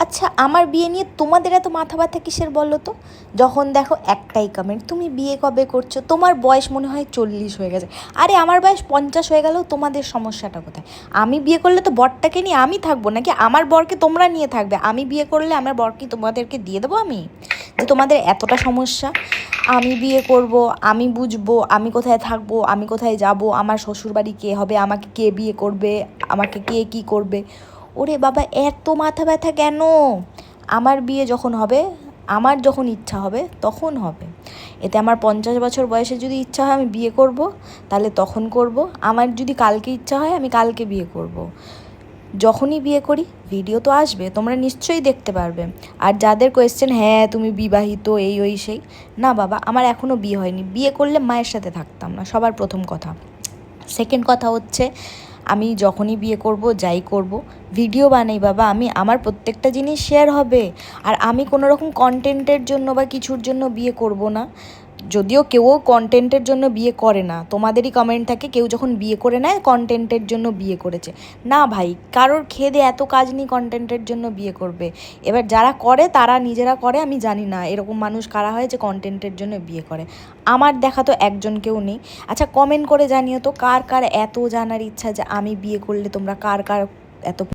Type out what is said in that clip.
আচ্ছা, আমার বিয়ে নিয়ে তোমাদের এত মাথা ব্যথা কিসের বলো তো? যখন দেখো একটাই কমেন্ট, তুমি বিয়ে কবে করছো, তোমার বয়স মনে হয় 40 হয়ে গেছে। আরে আমার বয়স 50 হয়ে গেলেও তোমাদের সমস্যাটা কোথায়? আমি বিয়ে করলে তো বরটাকে নিয়ে আমি থাকবো, নাকি আমার বরকে তোমরা নিয়ে থাকবে? আমি বিয়ে করলে আমার বরকে তোমাদেরকে দিয়ে দেবো আমি? যে তোমাদের এতটা সমস্যা, আমি বিয়ে করব, আমি বুঝবো আমি কোথায় থাকবো, আমি কোথায় যাব, আমার শ্বশুরবাড়ি কে হবে, আমাকে কে বিয়ে করবে, আমাকে কে কী করবে। ওরে বাবা, এত মাথা ব্যথা কেন? আমার বিয়ে যখন হবে, আমার যখন ইচ্ছা হবে তখন হবে। এতে আমার 50 বছর বয়সে যদি ইচ্ছা হয় আমি বিয়ে করব, তাহলে তখন করব। আমার যদি কালকে ইচ্ছা হয় আমি কালকে বিয়ে করব। যখনই বিয়ে করি ভিডিও তো আসবে, তোমরা নিশ্চয়ই দেখতে পারবে। আর যাদের কোয়েশ্চেন, হ্যাঁ তুমি বিবাহিত এই ওই সেই, না বাবা, আমার এখনও বিয়ে হয়নি। বিয়ে করলে মায়ের সাথে থাকতাম না, সবার প্রথম কথা। সেকেন্ড কথা হচ্ছে, আমি যখনই বিয়ে করব, যাই করব, ভিডিও বানাই বাবা, আমি আমার প্রত্যেকটা জিনিস শেয়ার হবে। আর আমি কোনো রকম কন্টেন্টের জন্য বা কিছুর জন্য বিয়ে করব না। যদিও কেউ কন্টেন্টের জন্য বিয়ে করে না, তোমাদেরই কমেন্ট থাকে কেউ যখন বিয়ে করে নেয় কন্টেন্টের জন্য বিয়ে করেছে। না ভাই, কারোর খেদে এত কাজ নেই কন্টেন্টের জন্য বিয়ে করবে। এবার যারা করে তারা নিজেরা করে, আমি জানি না এরকম মানুষ কারা হয় যে কন্টেন্টের জন্য বিয়ে করে। আমার দেখা তো একজন কেউ নেই। আচ্ছা, কমেন্ট করে জানিও তো কার কার এত জানার ইচ্ছা যে আমি বিয়ে করলে তোমরা কার কার এত